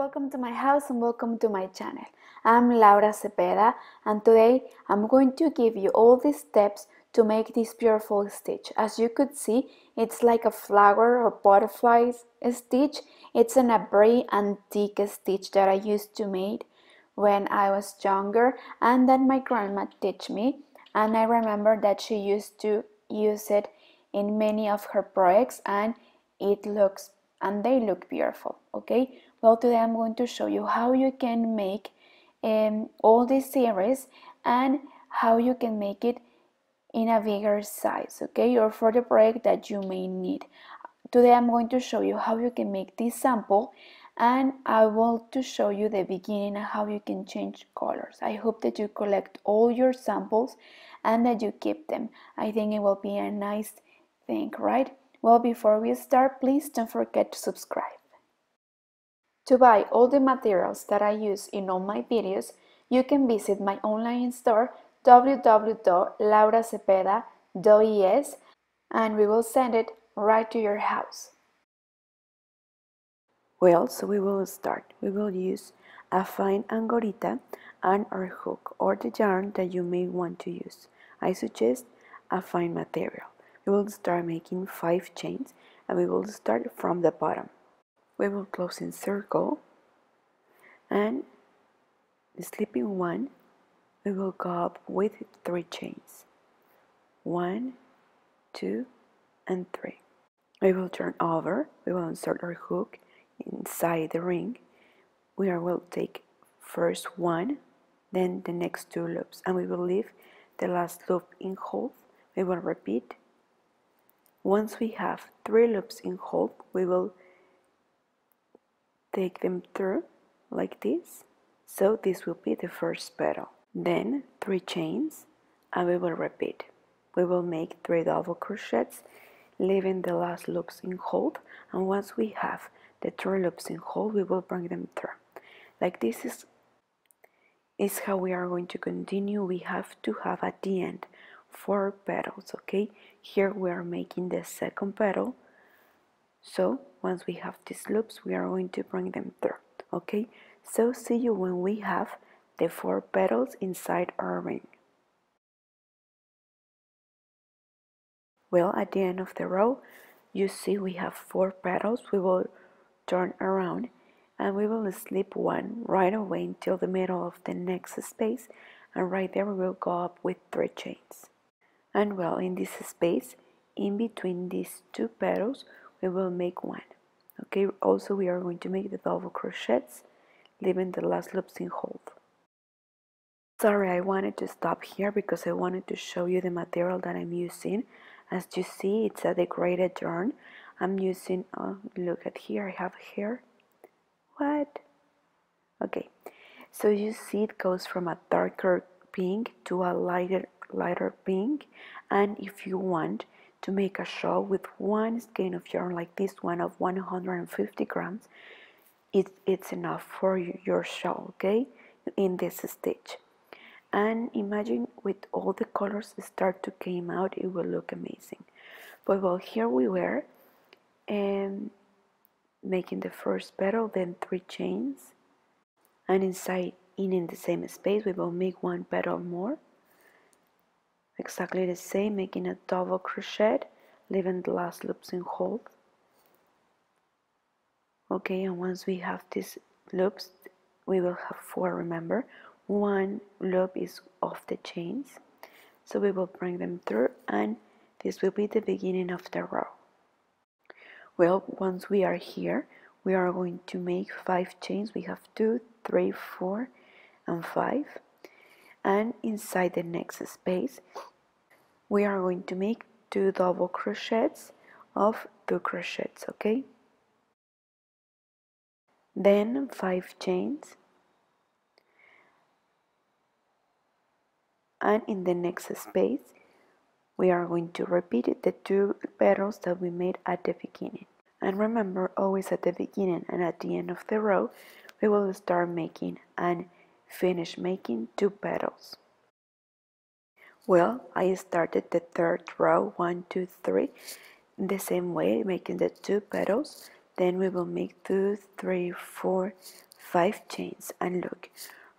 welcome to my house and welcome to my channel. I'm Laura Cepeda and today I'm going to give you all the steps to make this beautiful stitch. As you could see, it's like a flower or butterfly stitch. It's a very antique stitch that I used to make when I was younger and that my grandma taught me, and I remember that she used to use it in many of her projects and they look beautiful. Okay, well, today I'm going to show you how you can make all this series and how you can make it in a bigger size, okay, or for the project that you may need. Today I'm going to show you how you can make this sample, and I want to show you the beginning and how you can change colors. I hope that you collect all your samples and that you keep them. I think it will be a nice thing, right? Well, before we start, please don't forget to subscribe. To buy all the materials that I use in all my videos, you can visit my online store www.lauracepeda.es and we will send it right to your house. Well, so we will start. We will use a fine angorita and our hook or the yarn that you may want to use. I suggest a fine material. We will start making 5 chains and we will start from the bottom. We will close in circle and slipping 1, we will go up with 3 chains. 1, 2, and 3. We will turn over, we will insert our hook inside the ring. We will take first 1, then the next 2 loops, and we will leave the last loop in hold. We will repeat. Once we have 3 loops in hold, we will take them through like this. So this will be the first petal. Then 3 chains and we will repeat. We will make 3 double crochets, leaving the last loops in hold, and once we have the 3 loops in hold, we will bring them through. Like this is how we are going to continue. We have to have at the end 4 petals, okay? Here we are making the second petal. So once we have these loops, we are going to bring them through, okay? So see you when we have the 4 petals inside our ring. Well, at the end of the row, you see we have 4 petals. We will turn around and we will slip 1 right away until the middle of the next space, and right there we will go up with 3 chains. And well, in this space, in between these 2 petals, we will make 1. Okay, also we are going to make the double crochets, leaving the last loops in hold. Sorry, I wanted to stop here because I wanted to show you the material that I'm using. As you see, it's a decorated yarn. I'm using, look at here, I have here. What? Okay, so you see it goes from a darker pink to a lighter pink, and if you want to make a shawl with one skein of yarn like this one of 150 grams, it's enough for your shawl, okay, in this stitch. And imagine with all the colors start to come out, it will look amazing. But well, here we were making the first petal, then 3 chains, and inside in the same space we will make 1 petal more, exactly the same, making a double crochet, leaving the last loops in hold. Okay, and once we have these loops, we will have 4, remember. 1 loop is off the chains, so we will bring them through, and this will be the beginning of the row. Well, once we are here, we are going to make 5 chains. We have 2, 3, 4, and 5, and inside the next space we are going to make 2 double crochets of 2 crochets, okay? Then 5 chains, and in the next space we are going to repeat the 2 petals that we made at the beginning. And remember, always at the beginning and at the end of the row we will start making and finish making 2 petals. Well, I started the 3rd row, 1, 2, 3, the same way, making the 2 petals. Then we will make 2, 3, 4, 5 chains, and look,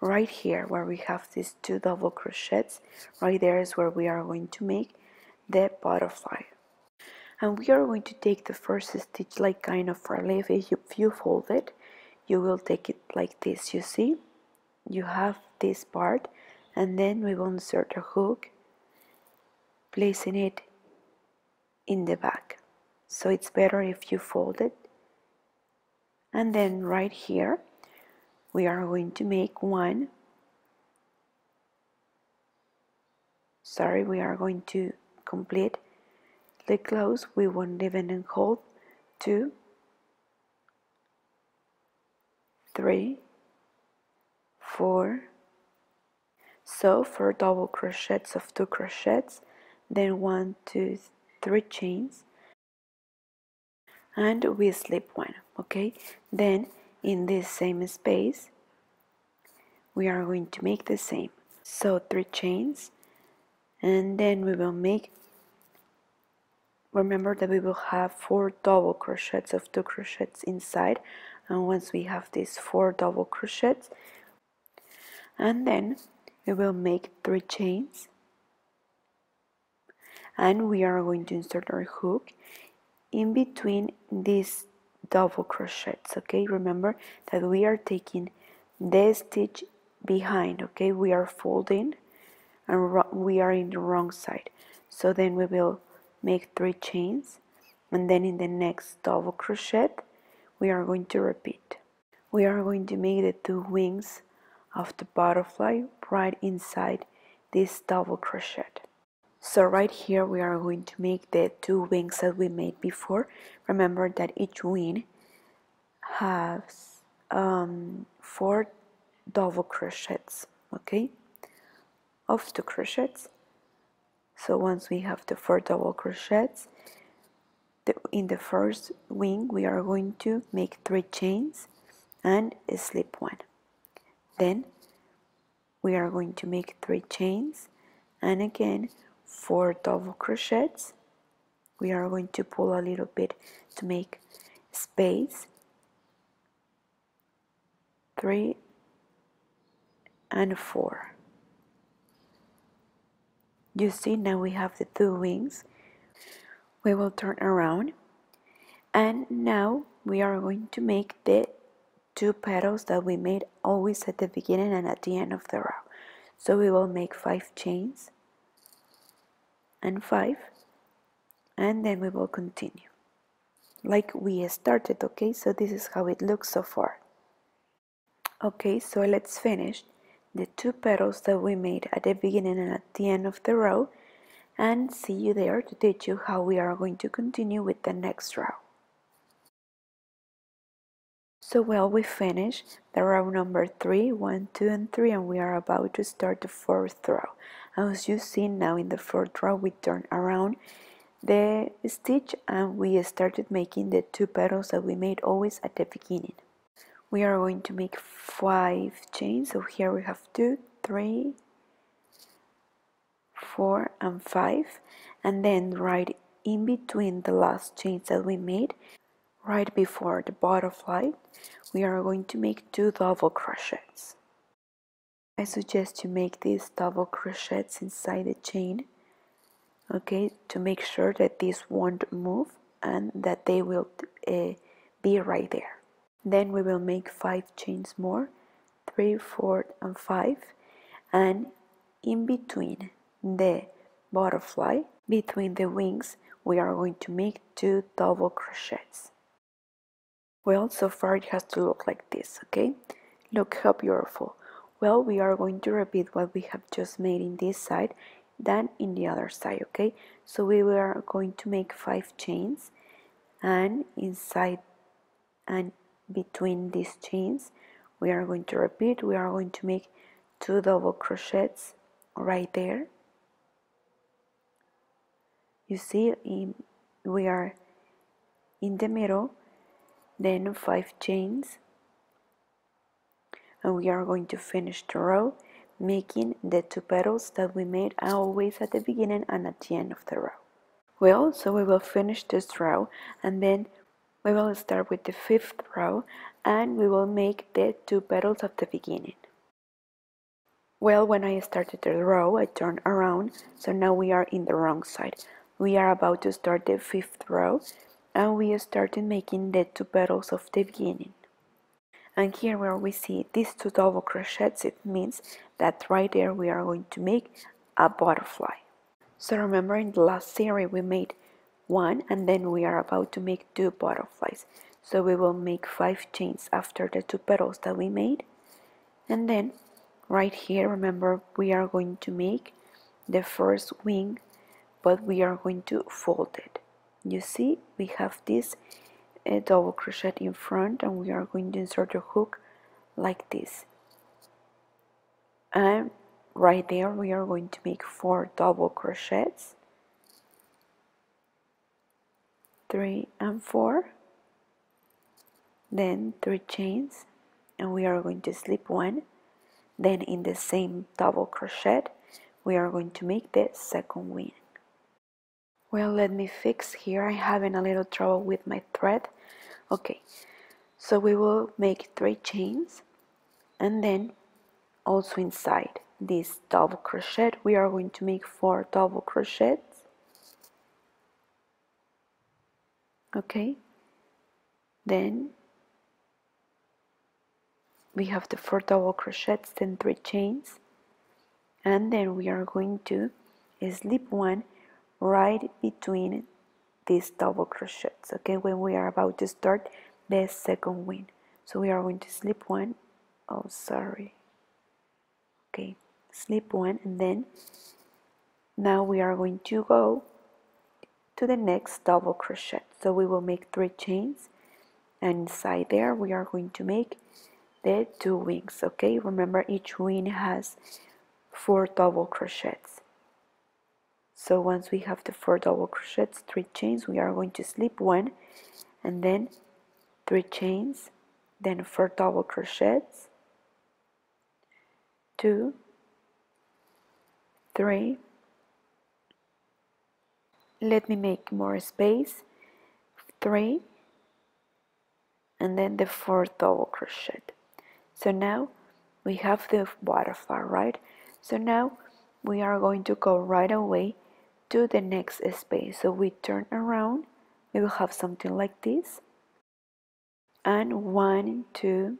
right here where we have these 2 double crochets, right there is where we are going to make the butterfly. And we are going to take the first stitch like kind of relief. If you fold it, you will take it like this. You see, you have this part, and then we will insert a hook, placing it in the back. So it's better if you fold it. And then right here we are going to make one, we are going to complete the close. We won't even hold 2, 3, 4. So 4 double crochets of 2 crochets, then 1, 2, 3 chains, and we slip 1. Okay, then in this same space we are going to make the same, so 3 chains, and then we will make, remember that we will have 4 double crochets of 2 crochets inside, and once we have these 4 double crochets, and then we will make 3 chains, and we are going to insert our hook in between these double crochets. Okay, remember that we are taking the stitch behind. Okay, we are folding and we are in the wrong side, so then we will make 3 chains, and then in the next double crochet we are going to repeat. We are going to make the 2 wings of the butterfly right inside this double crochet. So right here we are going to make the 2 wings that we made before. Remember that each wing has 4 double crochets, okay, of 2 crochets. So once we have the 4 double crochets, in the first wing we are going to make 3 chains and slip 1. Then we are going to make 3 chains and again 4 double crochets. We are going to pull a little bit to make space, 3 and 4. You see, now we have the 2 wings. We will turn around, and now we are going to make the 2 petals that we made always at the beginning and at the end of the row. So we will make 5 chains and 5, and then we will continue like we started. Okay, so this is how it looks so far. Okay, so let's finish the 2 petals that we made at the beginning and at the end of the row, and see you there to teach you how we are going to continue with the next row. So well, we finished the row number 3, 1, 2 and 3, and we are about to start the 4th row. As you see now, in the 4th row we turn around the stitch and we started making the 2 petals that we made always at the beginning. We are going to make 5 chains, so here we have 2, 3, 4 and 5, and then right in between the last chains that we made, right before the butterfly, we are going to make 2 double crochets. I suggest you make these double crochets inside the chain, okay, to make sure that these won't move and that they will be right there. Then we will make 5 chains more, 3, 4 and 5, and in between the butterfly, between the wings, we are going to make 2 double crochets. Well, so far it has to look like this, okay? Look how beautiful. Well, we are going to repeat what we have just made in this side, then in the other side, okay? So we are going to make 5 chains, and inside and between these chains we are going to repeat. We are going to make 2 double crochets right there. You see, we are in the middle, then 5 chains, and we are going to finish the row making the 2 petals that we made always at the beginning and at the end of the row. Well, so we will finish this row, and then We will start with the 5th row and we will make the 2 petals of the beginning. Well, when I started the row, I turned around, so now we are in the wrong side. We are about to start the 5th row and we started making the 2 petals of the beginning. And here where we see these 2 double crochets, it means that right there we are going to make a butterfly. So remember in the last series we made 1 and then we are about to make 2 butterflies. So we will make 5 chains after the 2 petals that we made. And then right here, remember, we are going to make the first wing, but we are going to fold it. You see, we have this double crochet in front and we are going to insert a hook like this. And right there we are going to make 4 double crochets, 3 and 4, then 3 chains, and we are going to slip 1. Then in the same double crochet we are going to make the second wing. Well, let me fix here, I'm having a little trouble with my thread. Okay, so we will make 3 chains and then also inside this double crochet we are going to make 4 double crochets. Okay, then we have the 4 double crochets, then 3 chains, and then we are going to slip 1 right between these double crochets, okay, when we are about to start the second wing. So we are going to slip 1, oh sorry, okay, slip 1, and then now we are going to go to the next double crochet. So we will make 3 chains and inside there we are going to make the 2 wings, okay, remember each wing has 4 double crochets. So once we have the 4 double crochets, 3 chains, we are going to slip 1 and then 3 chains, then 4 double crochets, 2, 3, let me make more space, 3, and then the 4th double crochet. So now we have the butterfly, right? So now we are going to go right away to the next space. So we turn around, we will have something like this, and 1, 2,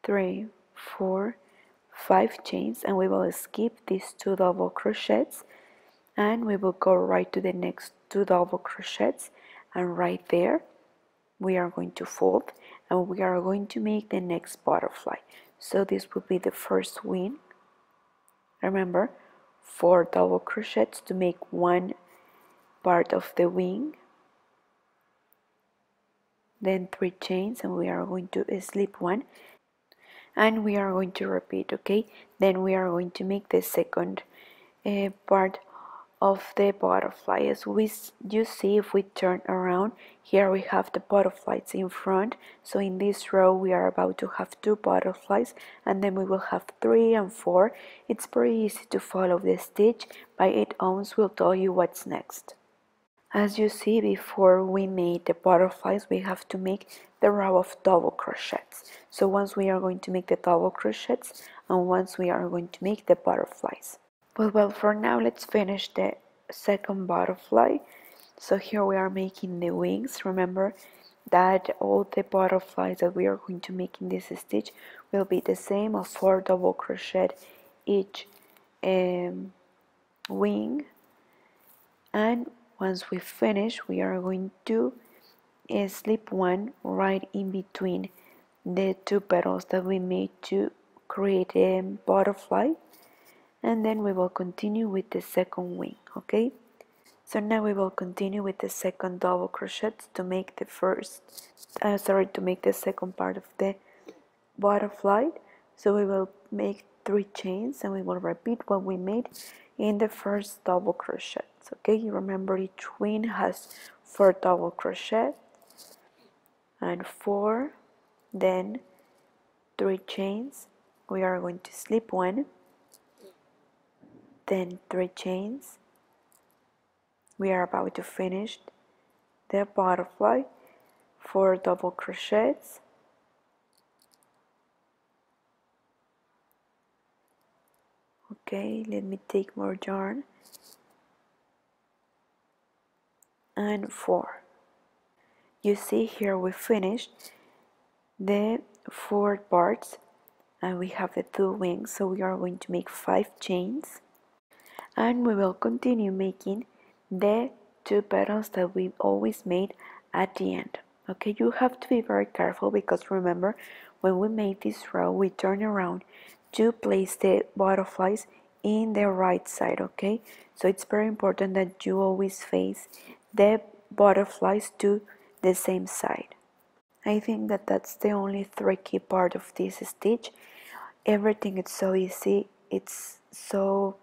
3, 4, 5 chains, and we will skip these 2 double crochets and we will go right to the next 2 double crochets, and right there we are going to fold and we are going to make the next butterfly. So this will be the first wing. Remember, 4 double crochets to make 1 part of the wing, then 3 chains, and we are going to slip 1 and we are going to repeat, okay? Then we are going to make the second part of the butterfly. As you see, if we turn around, here we have the butterflies in front. So in this row we are about to have 2 butterflies and then we will have 3 and 4. It's pretty easy to follow the stitch. By 8 ohms will tell you what's next. As you see, before we made the butterflies, we have to make the row of double crochets. So once we are going to make the double crochets and once we are going to make the butterflies. Well, for now let's finish the second butterfly. So here we are making the wings. Remember that all the butterflies that we are going to make in this stitch will be the same, of 4 double crochet each wing. And once we finish, we are going to slip 1 right in between the 2 petals that we made to create a butterfly, and then we will continue with the second wing, okay? So now we will continue with the second double crochet to make the to make the second part of the butterfly. So we will make 3 chains and we will repeat what we made in the first double crochet, okay? You remember each wing has 4 double crochet and 4, then 3 chains, we are going to slip 1, then 3 chains, we are about to finish the butterfly, 4 double crochets, okay, let me take more yarn, and 4. You see here we finished the 4 parts and we have the 2 wings, so we are going to make 5 chains, and we will continue making the 2 petals that we always made at the end. Okay, you have to be very careful because remember, when we made this row we turn around to place the butterflies in the right side. Okay, so it's very important that you always face the butterflies to the same side. I think that that's the only tricky part of this stitch. Everything is so easy, it's so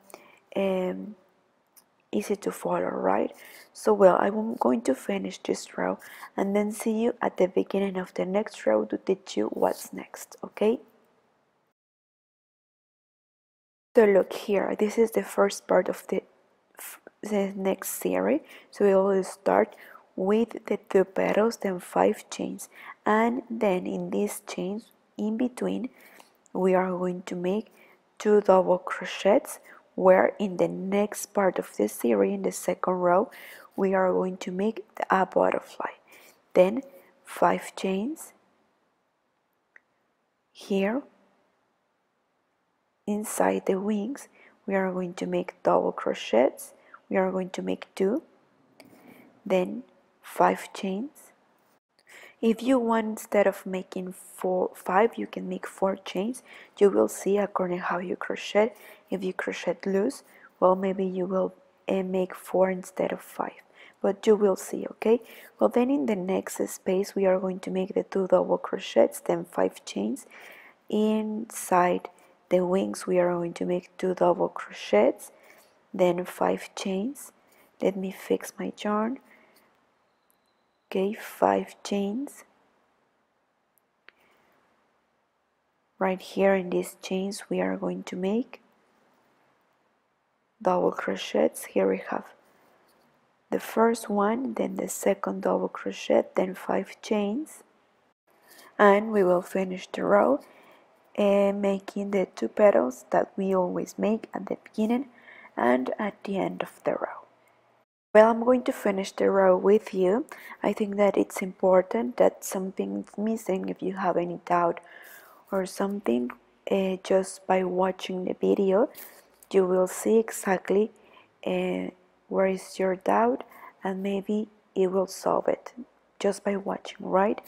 easy to follow, right? So well, I'm going to finish this row and then see you at the beginning of the next row to teach you what's next, okay? So look here, this is the first part of the next series. So we will start with the 2 petals, then 5 chains, and then in these chains in between we are going to make 2 double crochets, where in the next part of the series, in the second row, we are going to make a butterfly. Then 5 chains here. Inside the wings we are going to make double crochets. We are going to make 2, then 5 chains. If you want, instead of making 5, you can make 4 chains. You will see according how you crochet. If you crochet loose, well, maybe you will make 4 instead of 5, but you will see, okay? Well, then in the next space we are going to make the 2 double crochets, then 5 chains. Inside the wings we are going to make 2 double crochets, then 5 chains. Let me fix my yarn. Okay, 5 chains. Right here in these chains we are going to make double crochets. Here we have the first one, then the second double crochet, then 5 chains, and we will finish the row making the 2 petals that we always make at the beginning and at the end of the row. Well, I'm going to finish the row with you. I think that it's important that something is missing. If you have any doubt or something, just by watching the video you will see exactly where is your doubt, and maybe it will solve it just by watching, right?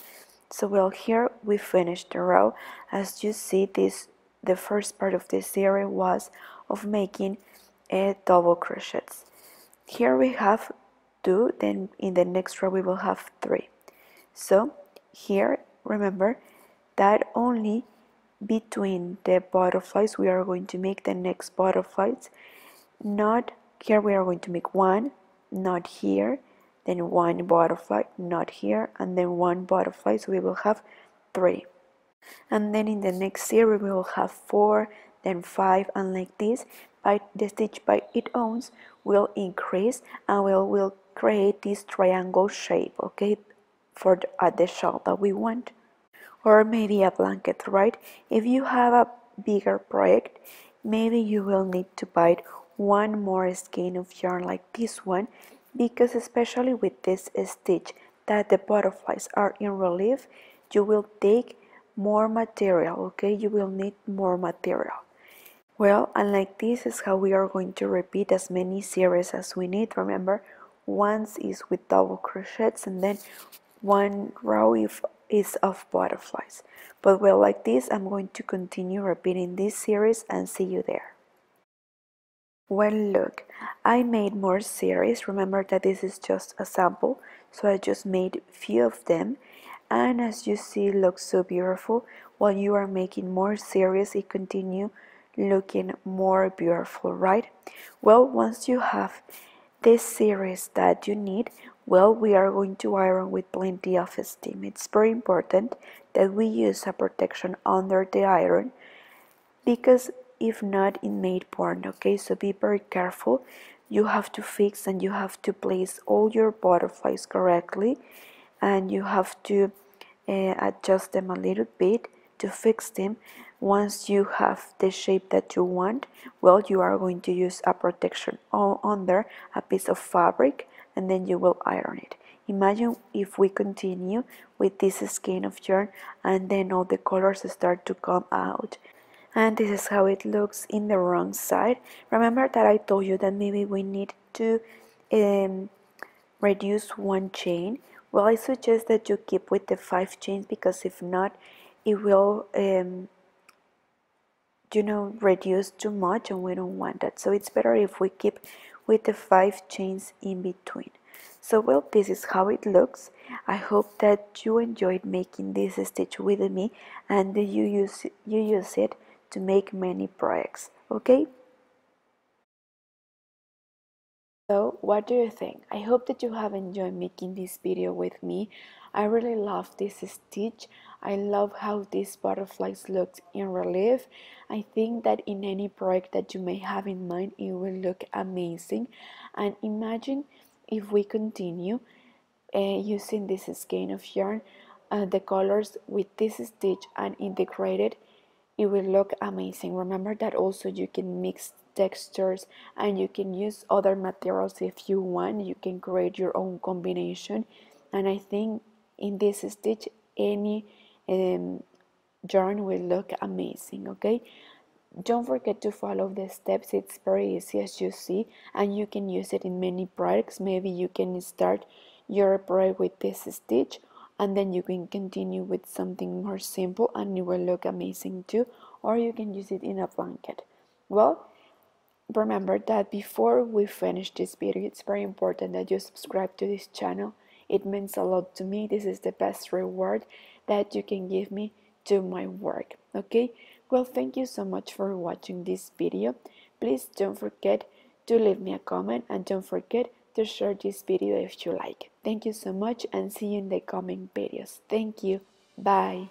So well, here we finished the row. As you see, the first part of this series was of making double crochets. Here we have 2, then in the next row we will have 3. So here remember that only between the butterflies we are going to make the next butterflies. Not here, we are going to make 1, not here, then 1 butterfly, not here, and then 1 butterfly, so we will have 3. And then in the next series we will have 4, then 5, and like this. By the stitch by its own will increase and will create this triangle shape, okay, for the shawl that we want, or maybe a blanket, right? If you have a bigger project, maybe you will need to buy 1 more skein of yarn like this one, because especially with this stitch that the butterflies are in relief, you will take more material, okay? You will need more material. Well, and like this is how we are going to repeat as many series as we need. Remember, once is with double crochets and then 1 row is of butterflies. But well, like this I'm going to continue repeating this series and see you there. Well, look, I made more series. Remember that this is just a sample, so I just made few of them, and as you see, it looks so beautiful. While you are making more series, it continue looking more beautiful, right? Well, once you have this series that you need, well, we are going to iron with plenty of steam. It's very important that we use a protection under the iron, because if not it may burn, okay? So be very careful. You have to fix and you have to place all your butterflies correctly, and you have to adjust them a little bit to fix them. Once you have the shape that you want, well, you are going to use a protection under a piece of fabric, and then you will iron it. Imagine if we continue with this skein of yarn and then all the colors start to come out. And this is how it looks in the wrong side. Remember that I told you that maybe we need to reduce one chain. Well, I suggest that you keep with the 5 chains, because if not, it will reduce too much, and we don't want that. So it's better if we keep with the 5 chains in between. So well, this is how it looks. I hope that you enjoyed making this stitch with me, and that you use it to make many projects. Okay? So, what do you think? I hope that you have enjoyed making this video with me. I really love this stitch. I love how these butterflies look in relief. I think that in any project that you may have in mind, it will look amazing. And imagine if we continue using this skein of yarn, the colors with this stitch and integrated, it will look amazing. Remember that also you can mix textures and you can use other materials if you want. You can create your own combination, and I think in this stitch any yarn will look amazing. Okay, don't forget to follow the steps. It's very easy, as you see, and you can use it in many projects. Maybe you can start your project with this stitch, and then you can continue with something more simple and it will look amazing too. Or you can use it in a blanket. Well, remember that before we finish this video, it's very important that you subscribe to this channel. It means a lot to me. This is the best reward that you can give me to my work. Okay, well, thank you so much for watching this video. Please don't forget to leave me a comment, and don't forget to share this video if you like. Thank you so much, and see you in the coming videos. Thank you. Bye.